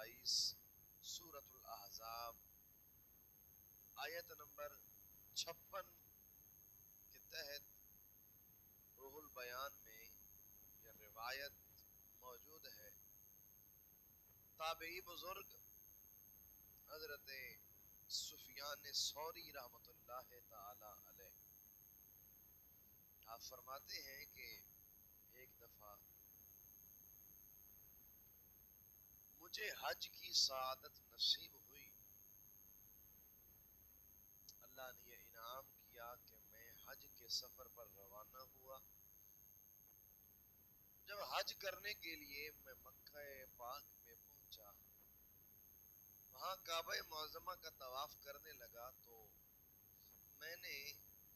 22 سورۃ الاحزاب آیت نمبر 56 کے تحت روح البیان میں یہ روایت موجود ہے۔ تابعی بزرگ حضرت سفیان ثوری رحمۃ اللہ تعالی علیہ آپ فرماتے ہیں کہ ایک دفعہ مجھے حج کی سعادت نصیب ہوئی۔ اللہ نے یہ انعام کیا کہ میں حج کے سفر پر روانہ ہوا۔ جب حج کرنے کے لیے میں مکہ پاک میں پہنچا، وہاں کعبہ معظمہ کا طواف کرنے لگا تو میں نے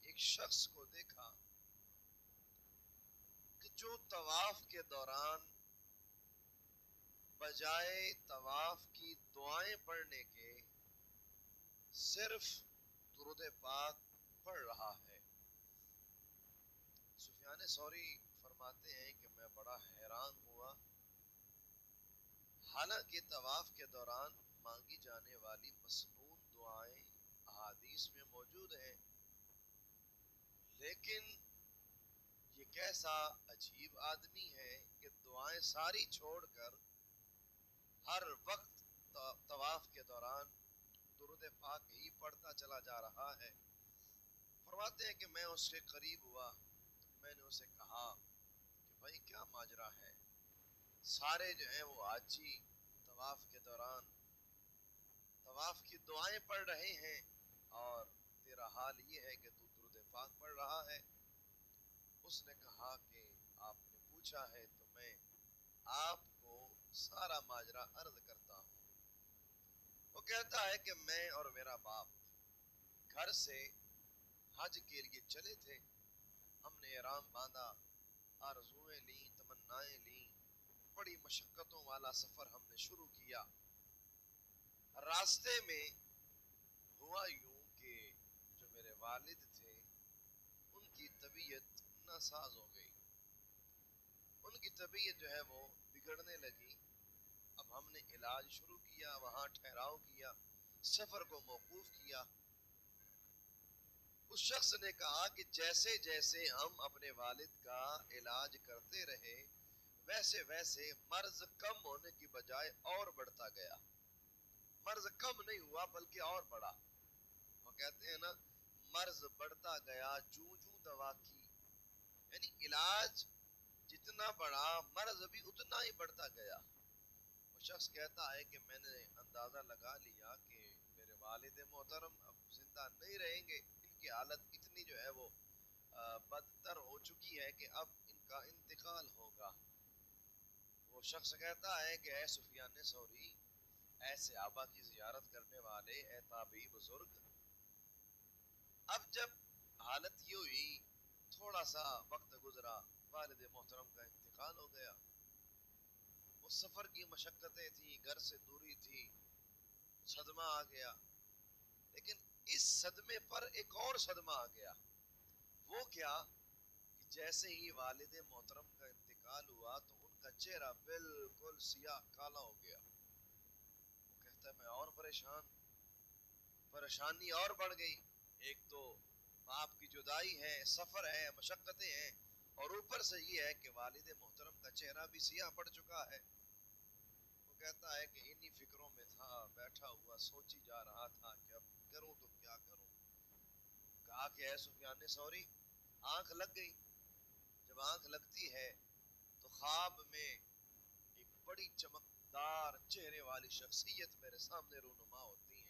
ایک شخص کو دیکھا کہ جو طواف کے دوران بجائے طواف کی دعائیں پڑھنے کے صرف درود پاک پڑھ رہا ہے۔ سفیان ثوری فرماتے ہیں کہ میں بڑا حیران ہوا، حالانکہ طواف کے دوران مانگی جانے والی مسنون دعائیں احادیث میں موجود ہیں، لیکن یہ کیسا عجیب آدمی ہے کہ دعائیں ساری چھوڑ کر ہر وقت طواف کے دوران درود پاک ہی پڑھتا چلا جا رہا ہے۔ فرماتے ہیں کہ میں اس کے قریب ہوا، میں نے اسے کہا کہ بھائی کیا ماجرا ہے؟ سارے جو ہیں وہ حاجی طواف کے دوران طواف کی دعائیں پڑھ رہے ہیں اور تیرا حال یہ ہے کہ تو درود پاک پڑھ رہا ہے۔ اس نے کہا کہ آپ نے پوچھا ہے تو میں آپ کو سارا ماجرا عرض کرتا ہوں۔ وہ کہتا ہے کہ میں اور میرا باپ گھر سے حج کے لیے چلے تھے، ہم نے احرام باندھا، آرزوئیں لیں، تمنائیں لیں، بڑی مشقتوں والا سفر ہم نے شروع کیا۔ راستے میں ہوا یوں کہ جو میرے والد تھے ان کی طبیعت ناساز ہو گئی، ان کی طبیعت جو ہے وہ بگڑنے لگی۔ اب ہم نے علاج شروع کیا، وہاں ٹھہراؤ کیا، سفر کو موقوف کیا۔ اس شخص نے کہا کہ جیسے جیسے ہم اپنے والد کا علاج کرتے رہے ویسے ویسے مرض کم ہونے کی بجائے اور بڑھتا گیا۔ مرض کم نہیں ہوا بلکہ اور بڑھا۔ وہ کہتے ہیں نا، مرض بڑھتا گیا جوں جوں دوا کی، یعنی علاج جتنا بڑھا مرض بھی اتنا ہی بڑھتا گیا۔ وہ شخص کہتا ہے کہ میں نے اندازہ لگا لیا کہ میرے والد محترم اب زندہ نہیں رہیں گے، ان کی حالت اتنی جو ہے وہ بدتر ہو چکی ہے کہ اب ان کا انتقال ہوگا۔ وہ شخص کہتا ہے کہ اے سفیان ثوری، اے صحابہ کی زیارت کرنے والے، اے تابعی بزرگ، اب جب حالت یہ ہوئی، تھوڑا سا وقت گزرا، والد محترم کا انتقال ہو گیا۔ وہ سفر کی مشقتیں تھیں، گھر سے دوری تھی، صدمہ آ گیا، لیکن اس صدمے پر ایک اور صدمہ آ گیا۔ وہ کیا کہ جیسے ہی والد محترم کا انتقال ہوا تو ان کا چہرہ بالکل سیاہ کالا ہو گیا۔ وہ کہتا ہے میں اور پریشانی اور بڑھ گئی۔ ایک تو باپ کی جدائی ہے، سفر ہے، مشقتیں ہیں، اور اوپر سے یہ ہے کہ والد محترم کا چہرہ بھی سیاہ پڑ چکا ہے۔ وہ کہتا ہے کہ انہی فکروں میں تھا، بیٹھا ہوا سوچی جا رہا تھا کہ اب کروں تو کیا کروں۔ کہا کہ اے سفیان ثوری، آنکھ لگ گئی۔ جب آنکھ لگتی ہے تو خواب میں ایک بڑی چمکدار چہرے والی شخصیت میرے سامنے رونما ہوتی ہیں۔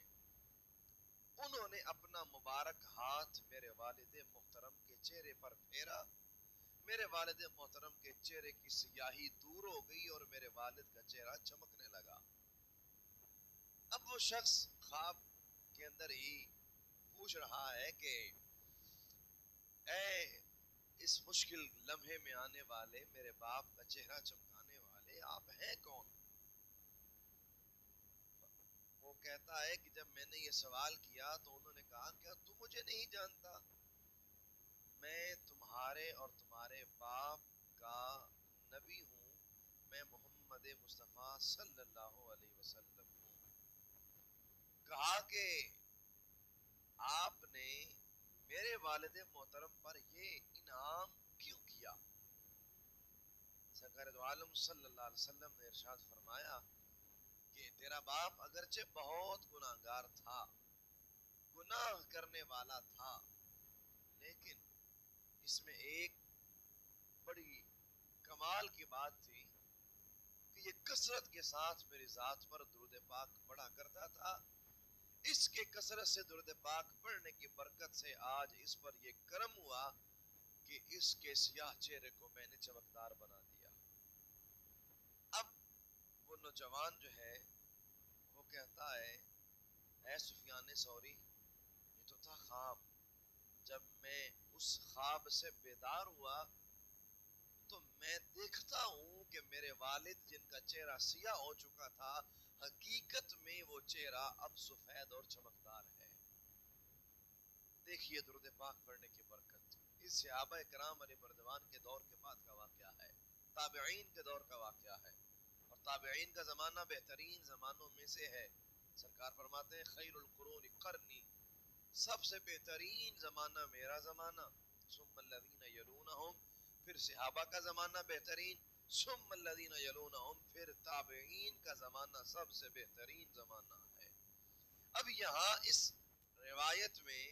انہوں نے اپنا مبارک ہاتھ میرے والد محترم کے چہرے پر پھیرا، میرے والد محترم کے چہرے کی سیاہی دور ہو گئی اور میرے والد کا چہرہ چمکنے لگا۔ اب وہ شخص خواب کے اندر ہی پوچھ رہا ہے کہ اے اس مشکل لمحے میں آنے والے، میرے باپ کا چہرہ چمکانے والے، آپ ہیں کون؟ وہ کہتا ہے کہ جب میں نے یہ سوال کیا تو انہوں نے کہا کیا تم مجھے نہیں جانتا؟ میں تمہارے اور تمہارے باپ کا نبی ہوں، میں محمد مصطفیٰ صلی اللہ علیہ وسلم ہوں. کہا کہ آپ نے میرے والد محترم پر یہ انعام کیوں کیا؟ سرکار دو عالم صلی اللہ علیہ وسلم نے ارشاد فرمایا کہ تیرا باپ اگرچہ بہت گناہگار تھا، گناہ کرنے والا تھا، لیکن اس میں ایک بڑی کمال کی بات تھی کہ یہ کثرت کے ساتھ میری ذات پر درود پاک پڑھا کرتا تھا. اس کے کثرت سے درود پاک پڑھنے کی برکت سے آج اس پر یہ کرم ہوا کہ اس کے سیاہ چہرے کو میں نے چمکدار بنا دیا. اب وہ نوجوان جو ہے وہ کہتا ہے اے سفیان ثوری، یہ تو تھا خواب. جب میں اس خواب سے بیدار ہوا تو میں دیکھتا ہوں کہ میرے والد جن کا چہرہ سیاہ ہو چکا تھا، حقیقت میں وہ چہرہ اب سفید اور چمکدار ہے. دیکھیے درود پاک پڑھنے کی برکت. اس صحابہ کرام علی مردوان کے دور کے بعد کا واقعہ ہے، تابعین کے دور کا واقعہ ہے، اور تابعین کا زمانہ بہترین زمانوں میں سے ہے. سرکار فرماتے ہیں خیر القرون قرنی، سب سے بہترین زمانہ میرا زمانہ، ثم الذین یلونہم، پھر صحابہ کا زمانہ بہترین، ثم الذین یلونہم، پھر تابعین کا زمانہ سب سے بہترین زمانہ ہے. اب یہاں اس روایت میں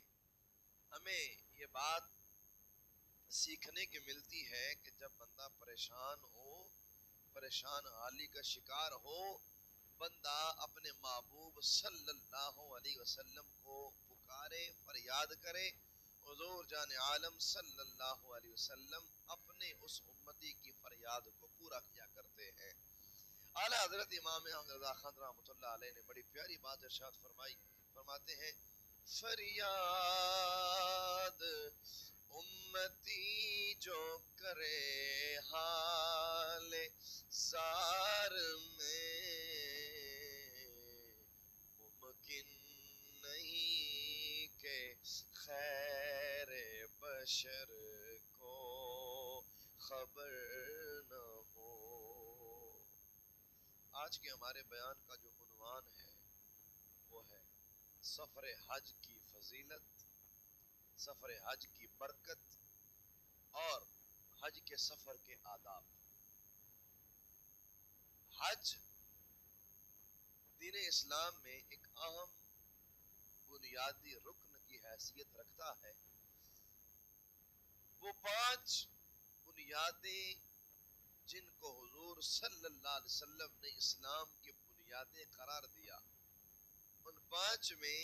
ہمیں یہ بات سیکھنے کی ملتی ہے کہ جب بندہ پریشان ہو، پریشان حالی کا شکار ہو، بندہ اپنے محبوب صلی اللہ علیہ وسلم کو پکارے، فریاد کرے. حضور جان عالم صلی اللہ علیہ وسلم اپنے اس امتی کی فریاد کو پورا کیا کرتے ہیں. اعلیٰ حضرت امام احمد رضا خان رحمۃ اللہ علیہ نے بڑی پیاری بات ارشاد فرمائی. فرماتے ہیں فریاد امتی جو کرے حال زار میں، ممکن نہیں کہ خیر بشر کو خبر نہ ہو. آج کے ہمارے بیان کا جو عنوان ہے وہ ہے سفر حج کی فضیلت، سفر حج کی برکت اور حج کے سفر کے آداب. حج دین اسلام میں ایک اہم بنیادی رکن کی حیثیت رکھتا ہے. وہ 5 بنیادیں جن کو حضور صلی اللہ علیہ وسلم نے اسلام کی بنیادیں قرار دیا، ان 5 میں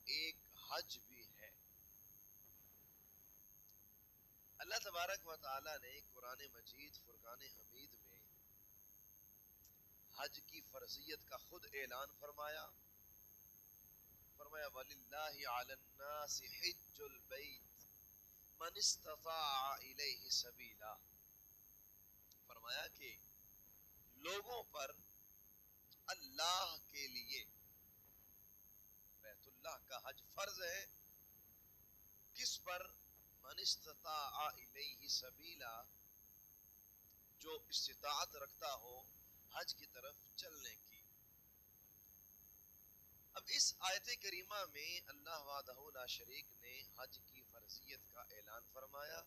ایک حج بھی ہے. اللہ تبارک و تعالی نے قرآن مجید فرقان حمید میں حج کی فرضیت کا خود اعلان فرمایا. فرمایا وَلِلَّهِ عَلَى النَّاسِ حِجُّ الْبَيْتِ مَنِ اسْتَطَاعَ إِلَيْهِ سَبِيلًا. فرمایا کہ لوگوں پر اللہ کے لیے بیت اللہ کا حج فرض ہے. کس پر؟ من استطاع الیہ سبیلا، جو استطاعت رکھتا ہو حج کی طرف چلنے کی. اب اس آیت کریمہ میں اللہ وحدہ لا شریک نے حج کی فرضیت کا اعلان فرمایا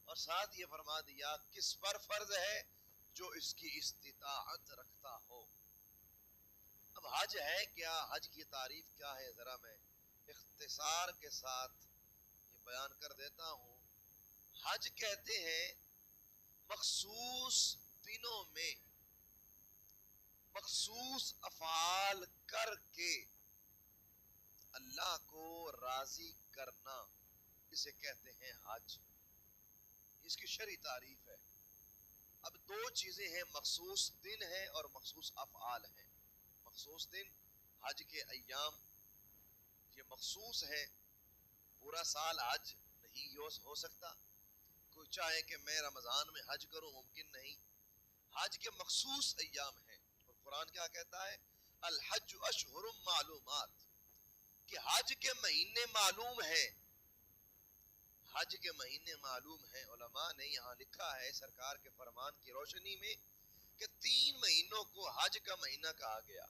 اور ساتھ یہ فرما دیا کس پر فرض ہے؟ جو اس کی استطاعت رکھتا ہو. اب حج ہے کیا؟ حج کی تعریف کیا ہے؟ ذرا میں اختصار کے ساتھ یہ بیان کر دیتا ہوں. حج کہتے ہیں مخصوص دنوں میں مخصوص افعال کر کے اللہ کو راضی کرنا، اسے کہتے ہیں حج. اس کی شرعی تعریف ہے. اب 2 چیزیں ہیں، مخصوص دن ہے اور مخصوص افعال ہیں. مخصوص دن حج کے ایام یہ مخصوص ہے، پورا سال حج نہیں ہو سکتا. کوئی چاہے کہ میں رمضان میں حج کروں، ممکن نہیں. حج کے مخصوص ایام ہیں اور قرآن کیا کہتا ہے؟ الحج اشہر معلومات، کہ حج کے مہینے معلوم ہیں. حج کے مہینے معلوم ہیں. علماء نے یہاں لکھا ہے سرکار کے فرمان کی روشنی میں کہ 3 مہینوں کو حج کا مہینہ کہا گیا،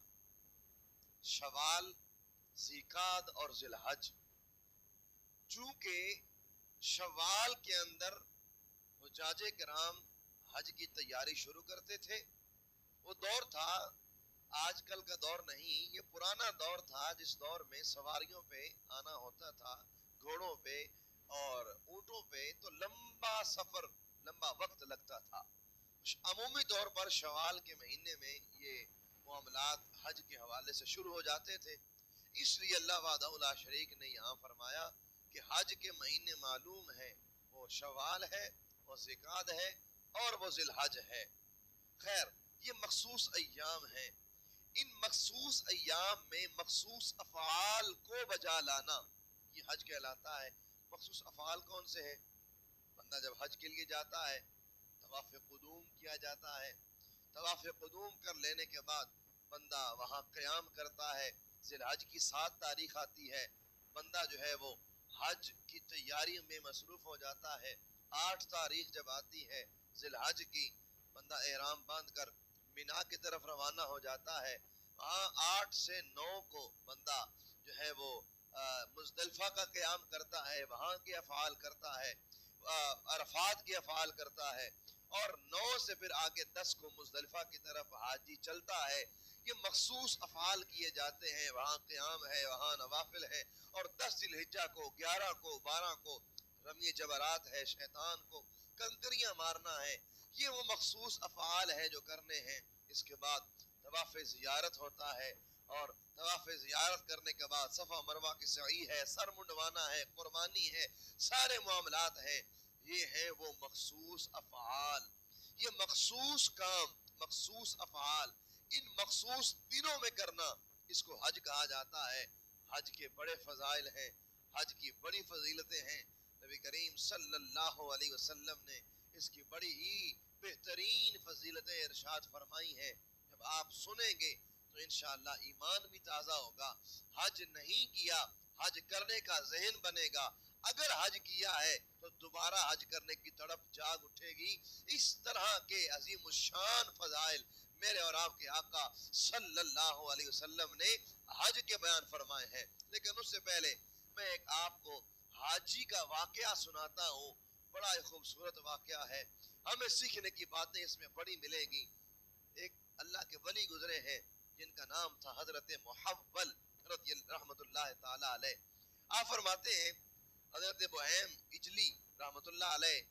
شوال، ذیقعد اور ذی الحج۔ چونکہ شوال کے اندر حجاج کرام حج کی تیاری شروع کرتے تھے، وہ دور تھا آج کل کا دور نہیں، یہ پرانا دور تھا جس دور میں سواریوں پہ آنا ہوتا تھا، گھوڑوں پہ اور اونٹوں پہ، تو لمبا سفر، لمبا وقت لگتا تھا۔ عمومی طور پر شوال کے مہینے میں یہ معاملات حج کے حوالے سے شروع ہو جاتے تھے، اس لیے اللہ وحدہ لا شریک نے یہاں فرمایا کہ حج کے مہینے معلوم ہیں، وہ شوال ہے، وہ ذیقعد ہے اور وہ ذی الحج ہے۔ خیر، یہ مخصوص ایام ہیں، ان مخصوص ایام میں مخصوص افعال کو بجا لانا یہ حج کہلاتا ہے۔ مخصوص افعال کون سے ہیں؟ بندہ جب حج کے لیے جاتا ہے، طواف قدوم کیا جاتا ہے، طواف قدوم کر لینے کے بعد بندہ وہاں قیام کرتا ہے، ذی الحج کی 7 تاریخ آتی ہے، بندہ جو ہے وہ حج کی تیاری میں مصروف ہو جاتا ہے۔ 8 تاریخ جب آتی ہے ذی الحج کی، بندہ احرام باندھ کر مینا کی طرف روانہ ہو جاتا ہے۔ وہاں 8 سے 9 کو بندہ جو ہے وہ مزدلفہ کا قیام کرتا ہے، وہاں کے افعال کرتا ہے، عرفات کے افعال کرتا ہے، اور 9 سے پھر آگے 10 کو مزدلفہ کی طرف حاجی چلتا ہے۔ یہ مخصوص افعال کیے جاتے ہیں، وہاں قیام ہے، وہاں نوافل ہے، اور 10 ذی الحجہ کو، 11 کو، 12 کو رمی جبرات ہے، شیطان کو کنکریاں مارنا ہے۔ یہ وہ مخصوص افعال ہے جو کرنے ہیں۔ اس کے بعد طواف زیارت ہوتا ہے، اور طواف زیارت کرنے کے بعد صفا مروہ کی سعی ہے، سر منڈوانا ہے، قربانی ہے، سارے معاملات ہیں۔ یہ ہیں وہ مخصوص افعال، یہ مخصوص کام، مخصوص افعال ان مخصوص دنوں میں کرنا، اس کو حج کہا جاتا ہے۔ حج کے بڑے فضائل ہیں، حج کی بڑی فضیلتیں ہیں۔ نبی کریم صلی اللہ علیہ وسلم نے اس کی بڑی ہی بہترین فضیلتیں ارشاد فرمائی ہیں۔ جب آپ سنیں گے تو انشاءاللہ ایمان بھی تازہ ہوگا۔ حج نہیں کیا، حج کرنے کا ذہن بنے گا، اگر حج کیا ہے تو دوبارہ حج کرنے کی تڑپ جاگ اٹھے گی۔ اس طرح کے عظیم الشان فضائل میرے اور آپ کے آقا صلی اللہ علیہ وسلم نے حج کے بیان فرمائے ہیں۔ لیکن اس سے پہلے میں ایک آپ کو حاجی کا واقعہ سناتا ہوں، بڑا ہی خوبصورت واقعہ ہے، ہمیں سیکھنے کی باتیں اس میں بڑی ملیں گی۔ ایک اللہ کے ولی گزرے ہیں جن کا نام تھا حضرت محول رضی رحمت اللہ تعالی علیہ۔ آپ فرماتے ہیں حضرت بہیم اجلی رحمت اللہ علیہ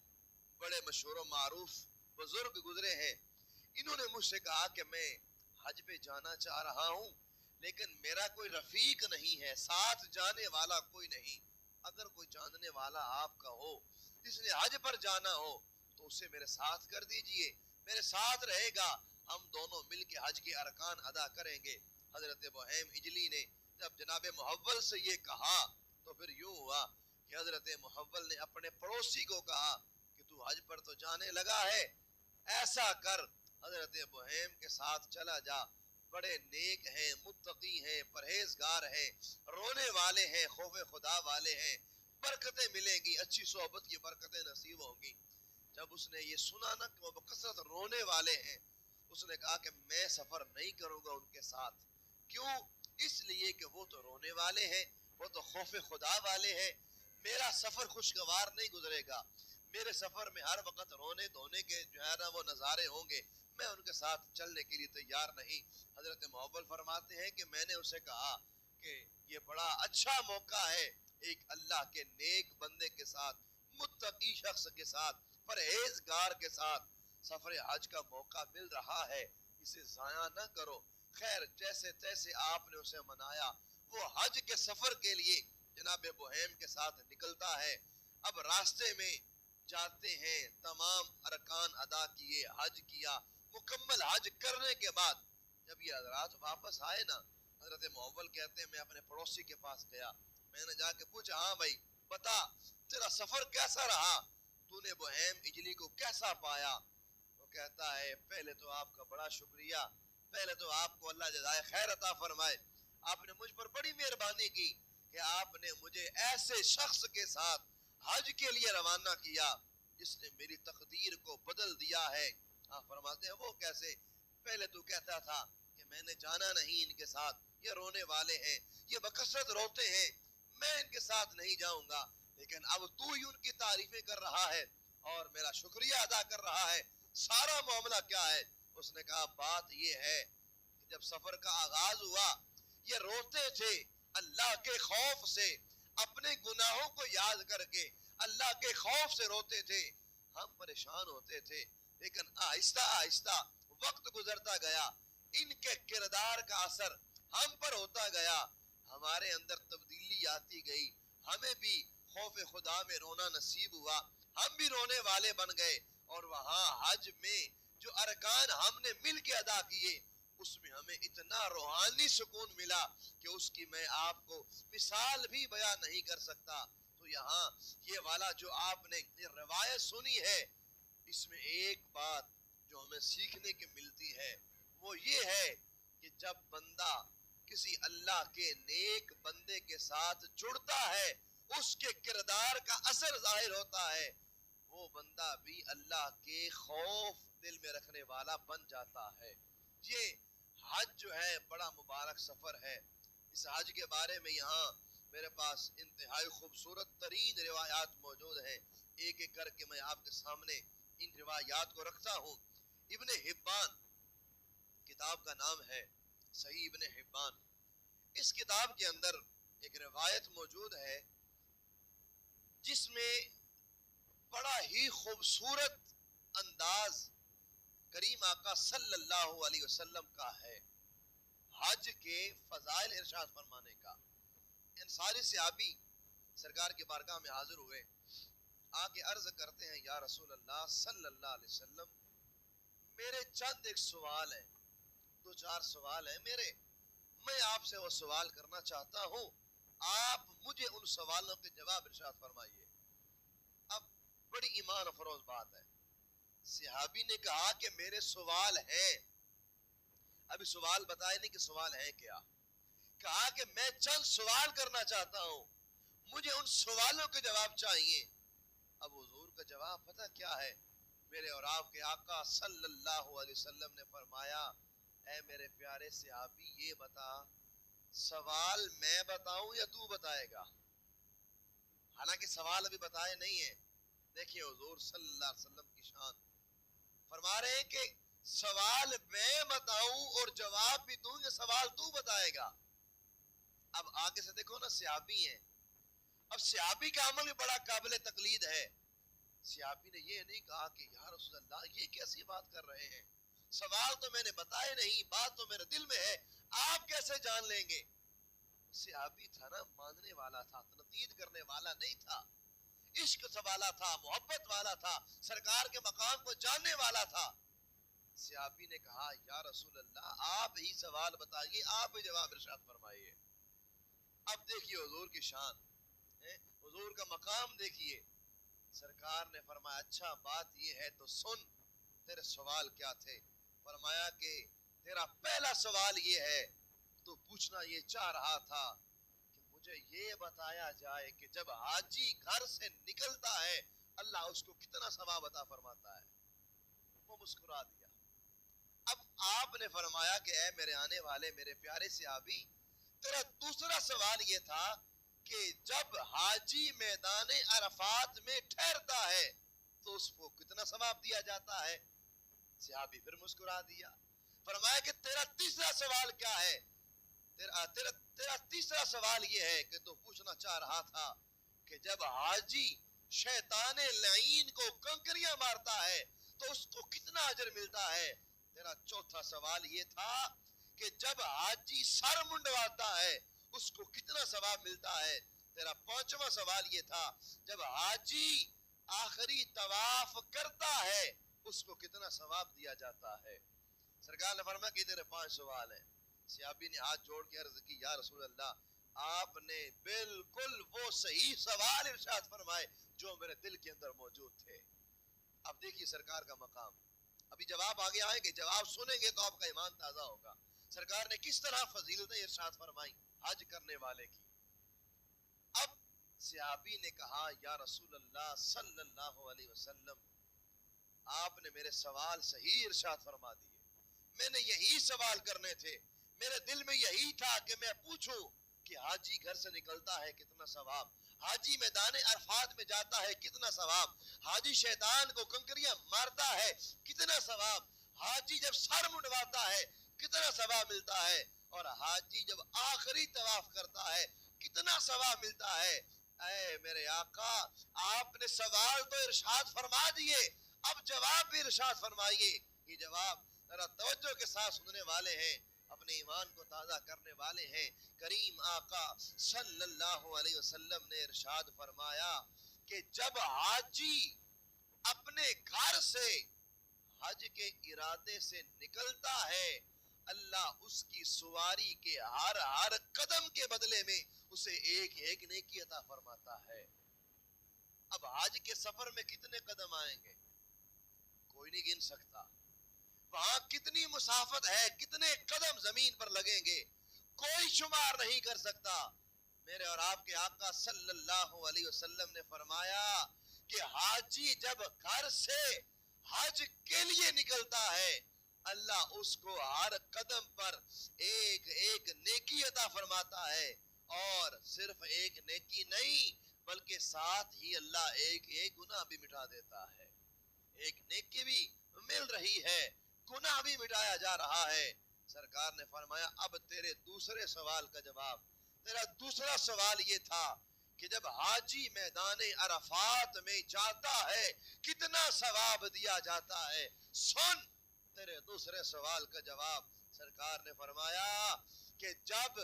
بڑے مشہور و معروف بزرگ گزرے ہیں۔ انہوں نے مجھ سے کہا کہ میں حج پہ جانا چاہ رہا ہوں، لیکن میرا کوئی رفیق نہیں ہے، ساتھ جانے والا کوئی نہیں۔ اگر کوئی جاننے والا آپ کا ہو جس نے حج پر جانا ہو تو اسے میرے ساتھ کر دیجئے، میرے ساتھ رہے گا، ہم دونوں مل کے حج کے ارکان ادا کریں گے۔ حضرت بہیم اجلی نے جب جناب محول سے یہ کہا تو پھر یوں ہوا کہ حضرت محول نے اپنے پڑوسی کو کہا کہ تو حج پر تو جانے لگا ہے، ایسا کر حضرت بہیم کے ساتھ چلا جا، بڑے نیک ہیں، متقی ہیں، پرہیزگار ہیں، رونے والے ہیں، خوف خدا والے ہیں، برکتیں ملیں گی، اچھی صحبت کی برکتیں نصیب ہوں گی۔ جب اس نے یہ سنا نا کہ وہ بکثرت رونے والے ہیں، اس نے کہا کہ میں سفر نہیں کروں گا ان کے ساتھ۔ کیوں؟ اس لیے کہ وہ تو رونے والے ہیں، وہ تو خوف خدا والے ہیں، میرا سفر خوشگوار نہیں گزرے گا، میرے سفر میں ہر وقت رونے دھونے کے جو ہے نا وہ نظارے ہوں گے، میں ان کے ساتھ چلنے کے لیے تیار نہیں۔ حضرت محول فرماتے ہیں کہ میں نے اسے کہا کہ یہ بڑا اچھا موقع ہے، ایک اللہ کے نیک بندے کے ساتھ، متقی شخص کے ساتھ، پرہیزگار کے ساتھ سفر حج کا موقع مل رہا ہے، اسے ضائع نہ کرو۔ خیر جیسے تیسے آپ نے اسے منایا، وہ حج کے سفر کے لیے جناب بہیم کے ساتھ نکلتا ہے۔ اب راستے میں جاتے ہیں، تمام ارکان ادا کیے، حج کیا، مکمل حج کرنے کے بعد جب یہ حضرات واپس آئے نا، حضرت محول کہتے ہیں میں اپنے پڑوسی کے پاس گیا، میں نے جا کے پوچھا ہاں بھائی بتا تیرا سفر کیسا رہا، تو نے بہیم اجلی کو کیسا پایا؟ وہ کہتا ہے پہلے تو آپ کا بڑا شکریہ، پہلے تو آپ کو اللہ جزائے خیر عطا فرمائے، آپ نے مجھ پر بڑی مہربانی کی کہ آپ نے مجھے ایسے شخص کے ساتھ حج کے لیے روانہ کیا جس نے میری تقدیر کو بدل دیا ہے۔ آپ فرماتے ہیں وہ کیسے؟ پہلے تو کہتا تھا کہ میں نے جانا نہیں ان کے ساتھ، یہ رونے والے ہیں، یہ بکثرت روتے ہیں، میں ان کے ساتھ نہیں جاؤں گا، لیکن اب تو ہی ان کی تعریفیں کر رہا ہے اور میرا شکریہ ادا کر رہا ہے، سارا معاملہ کیا ہے؟ اس نے کہا بات یہ ہے کہ جب سفر کا آغاز ہوا یہ روتے تھے اللہ کے خوف سے، اپنے گناہوں کو یاد کر کے اللہ کے خوف سے روتے تھے، ہم پریشان ہوتے تھے، لیکن آہستہ آہستہ وقت گزرتا گیا، ان کے کردار کا اثر ہم پر ہوتا گیا، ہمارے اندر تبدیلی آتی گئی، ہمیں بھی خوف خدا میں رونا نصیب ہوا، ہم بھی رونے والے بن گئے، اور وہاں حج میں جو ارکان ہم نے مل کے ادا کیے اس میں ہمیں اتنا روحانی سکون ملا کہ اس کی میں آپ کو مثال بھی بیان نہیں کر سکتا۔ تو یہاں یہ والا جو آپ نے روایت سنی ہے، اس میں ایک بات جو ہمیں سیکھنے کی ملتی ہے وہ یہ ہے کہ جب بندہ کسی اللہ کے نیک بندے کے ساتھ جڑتا ہے اس کے کردار کا اثر ظاہر ہوتا ہے، وہ بندہ بھی اللہ کے خوف دل میں رکھنے والا بن جاتا ہے۔ یہ حج جو ہے بڑا مبارک سفر ہے، اس حج کے بارے میں یہاں میرے پاس انتہائی خوبصورت ترین روایات موجود ہیں، ایک ایک کر کے میں آپ کے سامنے ان روایات کو رکھتا ہوں۔ ابن حبان کتاب کا نام ہے، صحیح ابن حبان، اس کتاب کے اندر ایک روایت موجود ہے جس میں بڑا ہی خوبصورت انداز کریم آقا صلی اللہ علیہ وسلم کا ہے حج کے فضائل ارشاد فرمانے کا۔ انصاری صحابی سرکار کی بارگاہ میں حاضر ہوئے، آ کے عرض کرتے ہیں یا رسول اللہ صلی اللہ علیہ وسلم، میرے چند ایک سوال ہیں، دو چار سوال ہیں میرے، میں آپ سے وہ سوال کرنا چاہتا ہوں، آپ مجھے ان سوالوں کے جواب ارشاد فرمائیے۔ اب بڑی ایمان افروز بات ہے، صحابی نے کہا کہ میرے سوال ہیں، ابھی سوال بتائے نہیں کہ سوال ہے کیا، کہا کہ میں چند سوال کرنا چاہتا ہوں، مجھے ان سوالوں کے جواب چاہیے۔ اب حضور کا جواب پتہ کیا ہے؟ میرے اور آپ کے آقا صلی اللہ علیہ وسلم نے فرمایا، اے میرے پیارے صحابی یہ بتا، سوال میں بتاؤں یا تو بتائے گا؟ حالانکہ سوال ابھی بتائے نہیں ہیں، دیکھیے حضور صلی اللہ علیہ وسلم کی شان، فرما رہے ہیں کہ سوال میں بتاؤں اور جواب بھی دوں یا سوال تو بتائے گا؟ اب آگے سے دیکھو نا، صحابی ہیں، اب صحابی کا عمل بھی بڑا قابل تقلید ہے، صحابی نے یہ نہیں کہا کہ یا رسول اللہ یہ کیسی بات کر رہے ہیں، سوال تو میں نے بتائے نہیں، بات تو میرے دل میں ہے، آپ کیسے جان لیں گے؟ صحابی تھا نا، ماننے والا تھا، تنقید کرنے والا نہیں تھا، عشق والا تھا، محبت والا تھا، سرکار کے مقام کو جاننے والا تھا۔ صحابی نے کہا یا رسول اللہ آپ ہی سوال بتائیے، آپ ہی جواب ارشاد فرمائیے۔ اب دیکھیے حضور کی شان، حضور کا مقام دیکھیے، سرکار نے فرمایا اچھا بات یہ ہے تو سن، تیرے سوال کیا تھے؟ فرمایا کہ تیرا پہلا سوال یہ ہے، تو پوچھنا یہ چاہ رہا تھا کہ مجھے یہ بتایا جائے کہ جب حاجی گھر سے نکلتا ہے اللہ اس کو کتنا ثواب عطا فرماتا ہے؟ وہ مسکرا دیا۔ اب آپ نے فرمایا کہ اے میرے آنے والے میرے پیارے صحابی، تیرا دوسرا سوال یہ تھا کہ جب حاجی میدان عرفات میں ٹھہرتا ہے تو اس کو کتنا ثواب دیا جاتا ہے؟ صحابی پھر مسکرا دیا۔ فرمایا کہ تیرا تیسرا سوال کیا ہے؟ تیرا تیسرا سوال یہ ہے کہ تو پوچھنا چاہ رہا تھا کہ جب حاجی شیطان لعین کو کنکریاں مارتا ہے تو اس کو کتنا اجر ملتا ہے؟ تیرا چوتھا سوال یہ تھا کہ جب حاجی سر منڈواتا ہے اس کو کتنا ثواب ملتا ہے؟ تیرا پانچواں سوال یہ تھا جب حاجی آخری طواف کرتا ہے اس کو کتنا ثواب دیا جاتا ہے؟ سرکار نے فرمایا کہ تیرے 5 سوال ہیں۔ صحابی نے ہاتھ جوڑ کے عرض کی یا رسول اللہ آپ نے بالکل وہ صحیح سوال ارشاد فرمائے جو میرے دل کے اندر موجود تھے۔ اب دیکھیے سرکار کا مقام، ابھی جواب آگے آئیں گے، جواب سنیں گے تو آپ کا ایمان تازہ ہوگا۔ سرکار نے کس طرح فضیلتیں ارشاد فرمائی حج کرنے والے کی۔ اب صحابی نے کہا یا رسول اللہ صلی اللہ علیہ وسلم آپ نے میرے سوال صحیح ارشاد فرما دیے. میں نے یہی سوال کرنے تھے, میرے دل میں یہی تھا کہ میں پوچھوں کہ حاجی گھر سے نکلتا ہے کتنا ثواب, حاجی میدان عرفات میں جاتا ہے کتنا ثواب, حاجی شیطان کو کنکریاں مارتا ہے کتنا ثواب, حاجی جب سر منڈواتا ہے کتنا ثواب ملتا ہے, اور حاجی جب آخری طواف کرتا ہے کتنا ثواب ملتا ہے. اے میرے آقا, آپ نے سوال تو ارشاد فرما دیے, اب جواب بھی ارشاد فرمائیے. یہ جواب ذرا توجہ کے ساتھ سننے والے ہیں, اپنے ایمان کو تازہ کرنے والے ہیں. کریم آقا صلی اللہ علیہ وسلم نے ارشاد فرمایا کہ جب حاجی اپنے گھر سے حج کے ارادے سے نکلتا ہے, اللہ اس کی سواری کے ہر قدم کے بدلے میں اسے ایک ایک نیکی عطا فرماتا ہے. اب حج کے سفر میں کتنے قدم آئیں گے کوئی نہیں گن سکتا, وہاں کتنی مسافت ہے, کتنے قدم زمین پر لگیں گے کوئی شمار نہیں کر سکتا. میرے اور آپ کے آقا صلی اللہ علیہ وسلم نے فرمایا کہ حاجی جب گھر سے حج کے لیے نکلتا ہے, اللہ اس کو ہر قدم پر ایک ایک نیکی عطا فرماتا ہے, اور صرف ایک نیکی نہیں بلکہ ساتھ ہی اللہ ایک ایک گناہ بھی مٹا دیتا ہے. ایک نیکی بھی مل رہی ہے, گناہ بھی مٹایا جا رہا ہے. سرکار نے فرمایا اب تیرے دوسرے سوال کا جواب. تیرا دوسرا سوال یہ تھا کہ جب حاجی میدان عرفات میں جاتا ہے کتنا ثواب دیا جاتا ہے. سن تیرے دوسرے سوال کا جواب. سرکار نے فرمایا کہ جب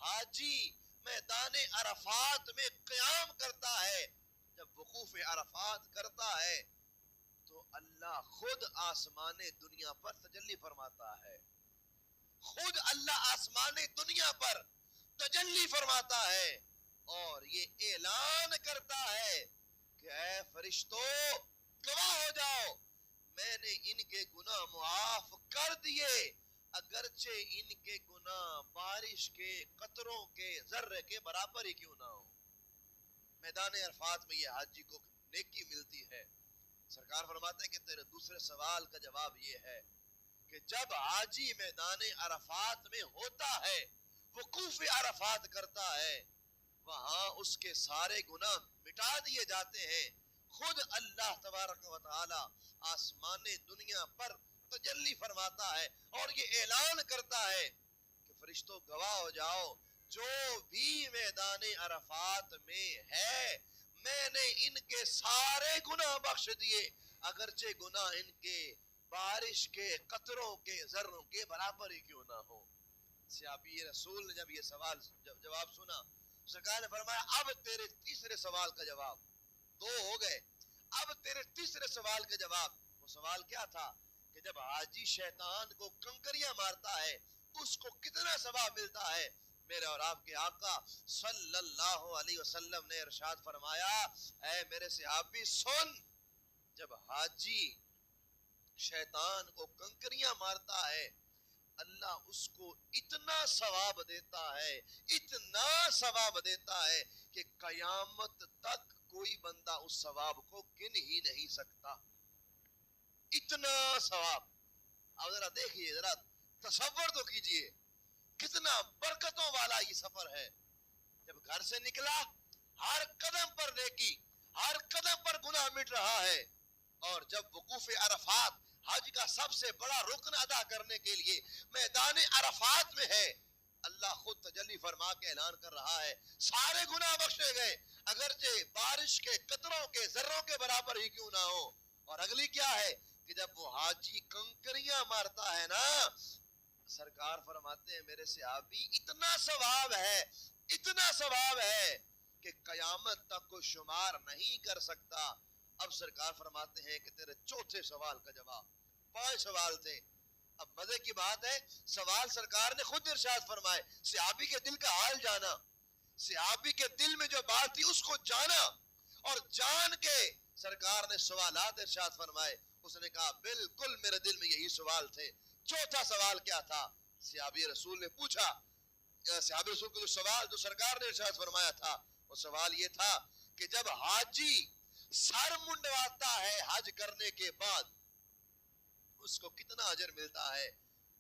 حاجی میدان عرفات میں قیام کرتا ہے, جب وقوف عرفات کرتا ہے, تو اللہ خود آسمان دنیا پر تجلی فرماتا ہے. خود اللہ آسمان دنیا پر تجلی فرماتا ہے اور یہ اعلان کرتا ہے کہ اے فرشتوں گواہ ہو جاؤ, میں نے ان کے گناہ معاف کر دیے, اگرچہ ان کے گناہ بارش کے قطروں کے ذرے کے برابر ہی کیوں نہ ہو. میدان عرفات میں یہ حاجی کو نیکی ملتی ہے. سرکار فرماتے ہیں کہ تیرے دوسرے سوال کا جواب یہ ہے کہ جب حاجی میدان عرفات میں ہوتا ہے, وقوف عرفات کرتا ہے, وہاں اس کے سارے گناہ مٹا دیے جاتے ہیں. خود اللہ تبارک و تعالی آسمان دنیا پر تجلی فرماتا ہے اور یہ اعلان کرتا ہے کہ فرشتوں گواہ ہو جاؤ, جو بھی میدان عرفات میں ہے میں نے ان کے سارے گناہ بخش دیے, اگرچہ گناہ ان کے بارش کے قطروں کے ذروں کے برابر ہی کیوں نہ ہو. صحابی رسول نے جب یہ سوال جواب سنا, سرکار نے فرمایا اب تیرے تیسرے سوال کا جواب. دو ہو گئے, اب تیرے تیسرے سوال کا جواب. وہ سوال کیا تھا کہ جب حاجی شیطان کو کنکریاں مارتا ہے اس کو کتنا ثواب ملتا ہے. میرے اور آپ کے آقا صلی اللہ علیہ وسلم نے ارشاد فرمایا اے میرے صحابی سن, جب حاجی شیطان کو کنکریاں مارتا ہے اللہ اس کو اتنا ثواب دیتا ہے, اتنا ثواب دیتا ہے کہ قیامت تک کوئی بندہ اس ثواب کو گن ہی نہیں سکتا. اتنا ثواب. اب ذرا دیکھیے, ذرا تصور تو کیجئے کتنا برکتوں والا یہ سفر ہے. جب گھر سے نکلا ہر قدم پر نیکی, ہر قدم پر گناہ مٹ رہا ہے, اور جب وقوف عرفات حج کا سب سے بڑا رکن ادا کرنے کے لیے میدان عرفات میں ہے, اللہ خود تجلی فرما کے اعلان کر رہا ہے سارے گناہ بخشے گئے, اگرچہ بارش کے قطروں کے ذروں کے برابر ہی کیوں نہ ہو. اور اگلی کیا ہے کہ جب وہ حاجی کنکریاں مارتا ہے نا, سرکار فرماتے ہیں میرے صحابی اتنا ثواب ہے, اتنا ثواب ہے کہ قیامت تک کو شمار نہیں کر سکتا. اب سرکار فرماتے ہیں کہ تیرے چوتھے سوال کا جواب. 5 سوال تھے. اب مزے کی بات ہے سوال سرکار نے خود ارشاد فرمائے, صحابی کے دل کا حال جانا, صحابی کے دل میں جو بات تھی اس کو جانا, اور جان کے سرکار نے سوالات ارشاد فرمائے. اس نے کہا بالکل میرے دل میں یہی سوال تھے. چوتھا سوال کیا تھا؟ صحابی رسول نے پوچھا, صحابی رسول کو جو سوال جو سرکار نے ارشاد فرمایا تھا وہ سوال یہ تھا کہ جب حاجی سر منڈواتا ہے حج کرنے کے بعد, اس کو کتنا اجر ملتا ہے.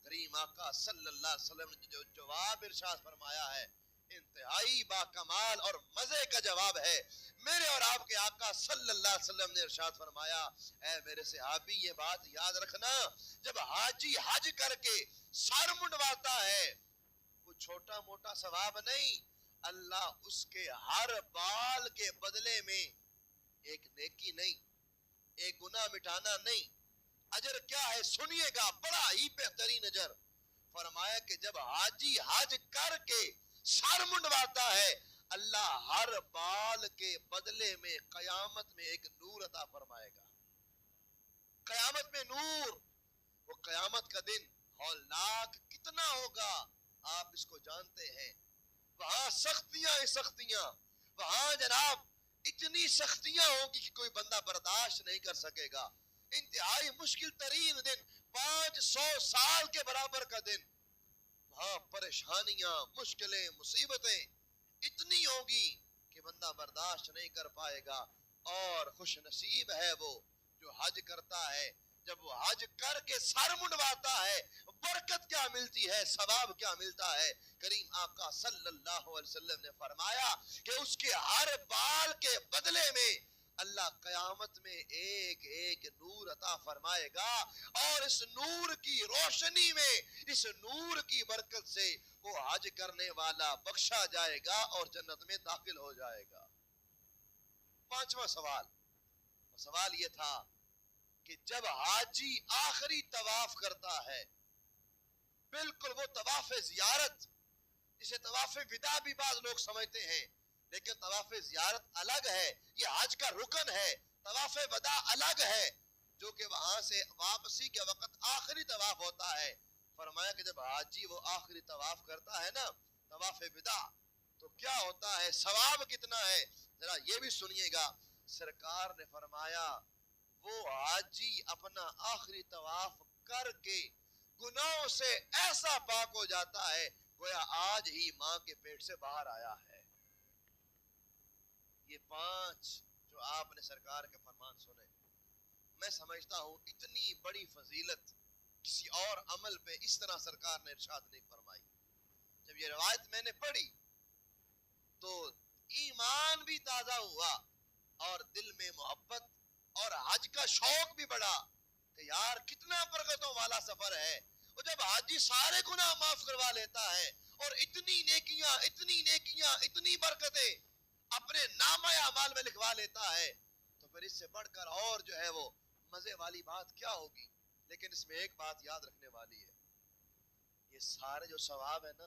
کریم آقا صلی اللہ علیہ وسلم نے جو جواب ارشاد فرمایا ہے انتہائی با کمال اور مزے کا جواب ہے. میرے اور آپ کے آقا صلی اللہ علیہ وسلم نے ارشاد فرمایا اے میرے صحابی یہ بات یاد رکھنا جب حاجی حج کر کے سر منڈواتا ہے کوئی چھوٹا موٹا ثواب نہیں, اللہ اس کے ہر بال کے بدلے میں ایک نیکی نہیں, ایک گناہ مٹانا نہیں, اجر کیا ہے سنیے گا بڑا ہی بہترین اجر. فرمایا کہ جب حاجی حج کر کے سر منڈواتا ہے اللہ ہر بال کے بدلے میں قیامت میں ایک نور عطا فرمائے گا. قیامت میں نور, وہ قیامت کا دن ہولناک کتنا ہوگا آپ اس کو جانتے ہیں. وہاں سختیاں ہی سختیاں, وہاں جناب اتنی سختیاں ہوں گی کہ کوئی بندہ برداشت نہیں کر سکے گا. انتہائی مشکل ترین دن 500 سال کے برابر کا دن. وہاں پریشانیاں مشکلیں مصیبتیں اتنی ہوگی کہ بندہ برداشت نہیں کر پائے گا. اور خوش نصیب ہے وہ جو حج کرتا ہے. جب وہ حج کر کے سر منڈواتا ہے برکت کیا ملتی ہے, ثواب کیا ملتا ہے. کریم آقا صلی اللہ علیہ وسلم نے فرمایا کہ اس کے ہر بال کے بدلے میں اللہ قیامت میں ایک ایک نور عطا فرمائے گا, اور اس نور کی روشنی میں اس نور کی برکت سے وہ حج کرنے والا بخشا جائے گا اور جنت میں داخل ہو جائے گا. پانچواں سوال یہ تھا کہ جب حاجی آخری طواف کرتا ہے, بالکل وہ طواف زیارت جسے طواف وداع بھی بعض لوگ سمجھتے ہیں, لیکن طواف زیارت الگ ہے, یہ حج کا رکن ہے. طواف وداع الگ ہے جو کہ وہاں سے واپسی کے وقت آخری طواف ہوتا ہے. فرمایا کہ جب حاجی وہ آخری طواف کرتا ہے نا طواف وداع تو کیا ہوتا ہے, ثواب کتنا ہے ذرا یہ بھی سنیے گا. سرکار نے فرمایا وہ حاجی اپنا آخری طواف کر کے گناہوں سے ایسا پاک ہو جاتا ہے گویا آج ہی ماں کے پیٹ سے باہر آیا ہے. یہ 5 جو آپ نے سرکار کے فرمان سنے, میں سمجھتا ہوں اتنی بڑی فضیلت کسی اور عمل پہ اس طرح سرکار نے ارشاد نہیں فرمائی. جب یہ روایت میں نے پڑھی تو ایمان بھی تازہ ہوا اور دل میں محبت اور حج کا شوق بھی بڑھا کہ یار کتنا برکتوں والا سفر ہے. اور جب حاجی سارے گناہ معاف کروا لیتا ہے اور اتنی نیکیاں اتنی برکتیں اپنے نامہ اعمال میں لکھوا لیتا ہے تو پھر اس سے بڑھ کر اور جو ہے وہ مزے والی بات کیا ہوگی. لیکن اس میں ایک بات یاد رکھنے والی ہے, یہ سارے جو ثواب ہے نا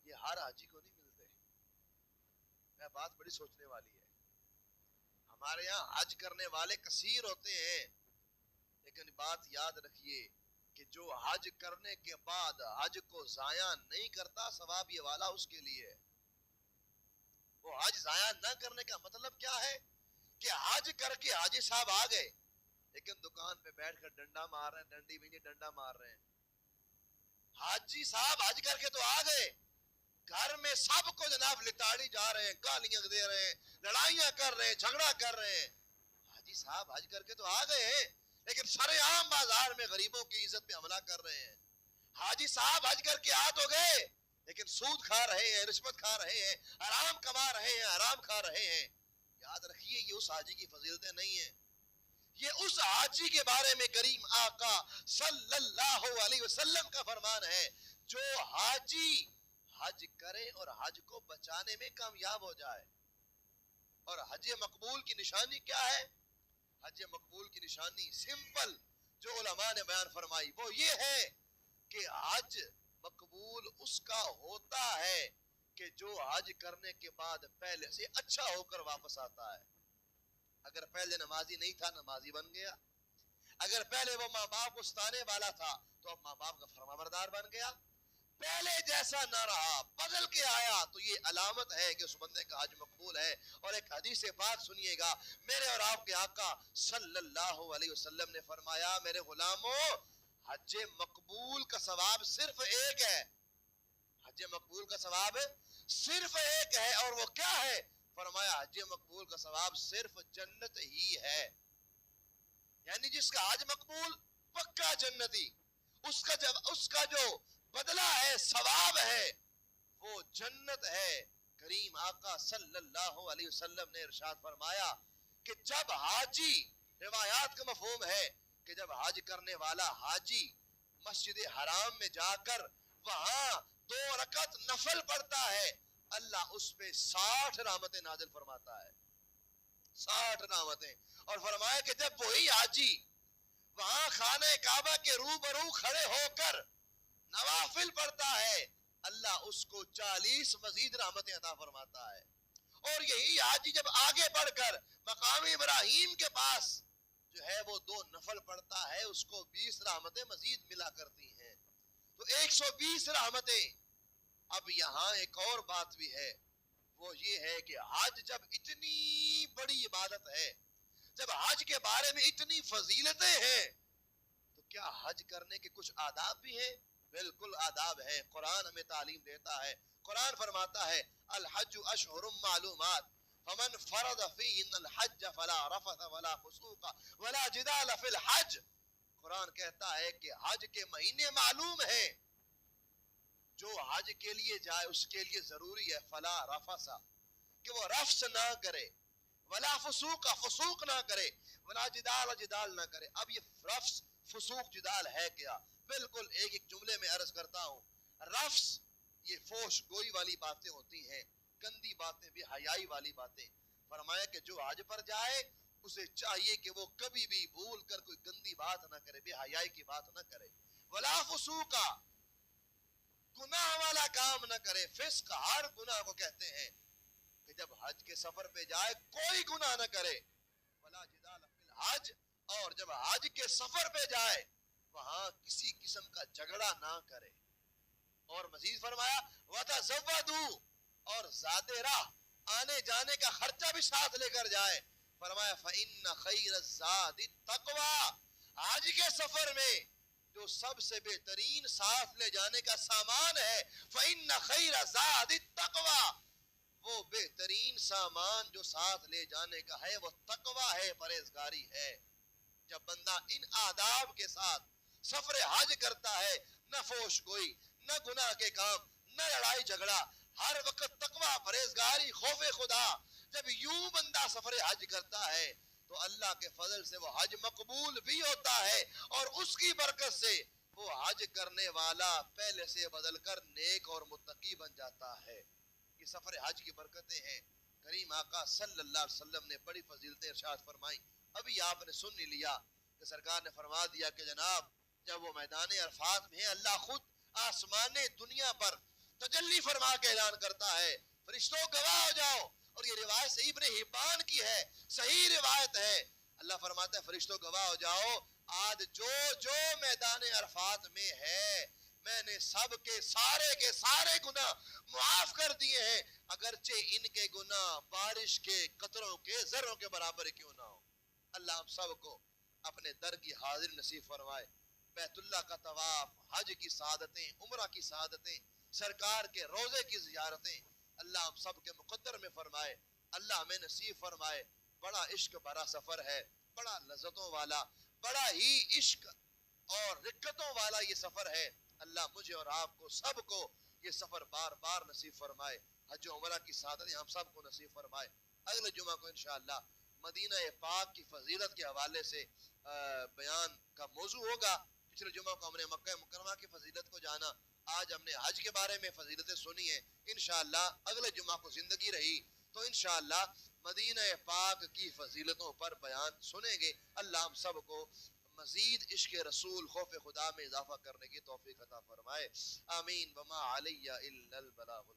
یہ ہر حاجی کو نہیں ملتے. یہ بات بڑی سوچنے والی ہے. ہمارے یہاں حج کرنے والے کثیر ہوتے ہیں, لیکن بات یاد رکھیے کہ جو حج کرنے کے بعد حج کو ضائع نہیں کرتا ثواب یہ والا اس کے لیے. وہ حج ضائع نہ کرنے کا مطلب کیا ہے کہ حج کر کے حاجی صاحب آ گئے لیکن دکان پہ بیٹھ کر ڈنڈا مار رہے ہیں, ڈنڈی بھی نہیں ڈنڈا مار رہے ہیں. حاجی صاحب حج کر کے تو آ گئے, گھر میں سب کو جناب لتاڑی جا رہے ہیں, گالیاں دے رہے ہیں, لڑائیاں کر رہے ہیں, جھگڑا کر رہے ہیں. حاجی صاحب حج کر کے تو آ گئے ہیں لیکن سر عام بازار میں غریبوں کی عزت پہ حملہ کر رہے ہیں. حاجی صاحب حج کر کے آ تو گئے لیکن سود کھا رہے ہیں, رشوت کھا رہے ہیں, حرام کما رہے ہیں, حرام کھا رہے ہیں. یاد رکھیے یہ اس حاجی کی فضیلتیں نہیں ہیں, یہ اس حاجی کے بارے میں کریم آقا صلی اللہ علیہ وسلم کا فرمان ہے جو حاجی حج کرے اور حج کو بچانے میں کامیاب ہو جائے. اور حج مقبول کی نشانی کیا ہے؟ حج مقبول کی نشانی سمپل جو علماء نے بیان فرمائی وہ یہ ہے کہ حج مقبول اس کا ہوتا ہے کہ جو حج کرنے کے بعد پہلے سے اچھا ہو کر واپس آتا ہے. اگر پہلے نمازی نہیں تھا نمازی بن گیا, اگر پہلے وہ ماں باپ کو ستانے والا تھا تو اب ماں باپ کا فرمانبردار بن گیا, پہلے جیسا نہ رہا بدل کے آیا تو یہ علامت ہے کہ اس بندے کا حج مقبول ہے. اور ایک حدیث پاک سنیے گا, میرے اور آپ کے آقا صلی اللہ علیہ وسلم نے فرمایا میرے غلاموں حج مقبول کا ثواب صرف ایک ہے, حج مقبول کا ثواب صرف ایک ہے اور وہ کیا ہے؟ فرمایا حج مقبول کا ثواب صرف جنت ہی ہے. یعنی جس کا حج مقبول پکا جنتی، اس کا جو بدلہ ہے، ثواب ہے، وہ جنت ہے۔ کریم آقا صلی اللہ علیہ وسلم نے ارشاد فرمایا کہ جب حاجی، روایات کا مفہوم ہے کہ جب حج کرنے والا حاجی مسجد حرام میں جا کر وہاں 2 رکعت نفل پڑھتا ہے، اللہ اس پہ 60 رحمتیں نازل فرماتا ہے، 60 رحمتیں۔ اور فرمایا کہ جب وہی حاجی وہاں خانہ کعبہ کے روبرو کھڑے ہو کر نوافل پڑھتا ہے، اللہ اس کو 40 مزید رحمتیں عطا فرماتا ہے۔ اور یہی حاجی جب آگے بڑھ کر مقام ابراہیم کے پاس جو ہے وہ 2 نفل پڑھتا ہے، اس کو 20 رحمتیں مزید ملا کرتی ہیں، تو 120 رحمتیں۔ اب یہاں ایک اور بات بھی ہے، وہ یہ ہے کہ حج جب اتنی بڑی عبادت ہے، جب حج کے بارے میں اتنی فضیلتیں ہیں، تو کیا حج کرنے کے کچھ آداب بھی ہیں؟ بالکل آداب ہے، قرآن ہمیں تعلیم دیتا ہے۔ قرآن فرماتا ہے الحج اشہر معلومات فمن فرض فیہن الحج فلا رفث ولا فسوق ولا جدال فی الحج۔ قرآن کہتا ہے کہ حج کے مہینے معلوم ہیں، جو حج کے لیے جائے اس کے لیے ضروری ہے فلا رفث، کہ وہ رفث نہ کرے، ولا فسوق، فسوق نہ کرے، ولا جدال، جدال نہ کرے۔ اب یہ رفث فسوق جدال ہے کیا؟ بالکل ایک ایک جملے میں عرض کرتا ہوں۔ رفث یہ فوش گوئی والی باتیں ہوتی ہیں، گندی باتیں، بے حیائی والی باتیں۔ فرمایا کہ جو حج پر جائے اسے چاہیے کہ وہ کبھی بھی بھول کر کوئی گندی بات نہ کرے، بے حیائی کی بات نہ کرے۔ ولا فسوق، گناہ والا کام نہ کرے۔ فسق ہر گناہ کو کہتے ہیں کہ جب حج کے سفر پہ جائے کوئی گناہ نہ کرے۔ ولا جدال فی الحج، اور جب حج کے سفر پہ جائے وہاں کسی قسم کا جھگڑا نہ کرے۔ اور مزید فرمایا وَتَزَوَّدُوا، اور زیادہ راہ آنے جانے کا خرچہ بھی ساتھ لے کر جائے۔ فرمایا فَإِنَّ خَيْرَ الزَّادِ التَّقْوَىٰ، حج کے سفر میں جو سب سے بہترین ساتھ لے جانے کا سامان ہے، فَإِنَّ خَيْرَ زَادِ التَّقْوَىٰ، وہ بہترین سامان جو ساتھ لے جانے کا ہے وہ تقویٰ ہے، پرہیزگاری ہے۔ جب بندہ ان آداب کے ساتھ سفر حج کرتا ہے، نہ فوش گوئی، نہ گناہ کے کام، نہ لڑائی جھگڑا، ہر وقت تقویٰ، پرہیزگاری، خوف خدا، جب یوں بندہ سفر حج کرتا ہے تو اللہ کے فضل سے وہ حج مقبول بھی ہوتا ہے، اور اس کی برکت سے وہ حج کرنے والا پہلے سے بدل کر نیک اور متقی بن جاتا ہے۔ یہ سفر حج کی برکتیں ہیں۔ کریم آقا صلی اللہ علیہ وسلم نے بڑی فضیلتیں ارشاد فرمائیں۔ ابھی آپ نے سن ہی لیا کہ سرکار نے فرما دیا کہ جناب جب وہ میدان عرفات میں ہے، اللہ خود آسمان دنیا پر تجلی فرما کے اعلان کرتا ہے فرشتوں گواہ ہو جاؤ، اور یہ روایت صحیح ابن حبان کی ہے، صحیح روایت ہے۔ اللہ فرماتا ہے فرشتوں گواہ ہو جاؤ، آج جو میدان عرفات میں ہے میں نے سب کے سارے گناہ معاف کر دیے ہیں، اگرچہ ان کے گناہ بارش کے قطروں کے ذروں کے برابر کیوں نہ ہو۔ اللہ ہم سب کو اپنے در کی حاضر نصیب فرمائے۔ بیت اللہ کا طواف، حج کی سعادتیں، عمرہ کی سعادتیں، سرکار کے روزے کی زیارتیں اللہ ہم سب کے مقدر میں فرمائے۔ اللہ ہمیں نصیب فرمائے۔ بڑا عشق بھرا سفر ہے، بڑا لذتوں والا، بڑا ہی عشق اور رکتوں والا یہ سفر ہے۔ اللہ مجھے اور آپ کو سب کو یہ سفر بار بار نصیب فرمائے۔ حج و عمرہ کی سعادتیں ہم سب کو نصیب فرمائے۔ اگلے جمعہ کو انشاءاللہ مدینہ پاک کی فضیلت کے حوالے سے بیان کا موضوع ہوگا۔ پچھلے جمعہ کو ہم نے مکہ مکرمہ کی فضیلت کو جانا، آج ہم نے حج کے بارے میں فضیلتیں سنی ہیں۔ انشاءاللہ اگلے جمعہ کو زندگی رہی تو انشاءاللہ مدینہ پاک کی فضیلتوں پر بیان سنیں گے۔ اللہ ہم سب کو مزید عشق رسول، خوف خدا میں اضافہ کرنے کی توفیق عطا فرمائے۔ آمین۔ وما علی الا البلاغ۔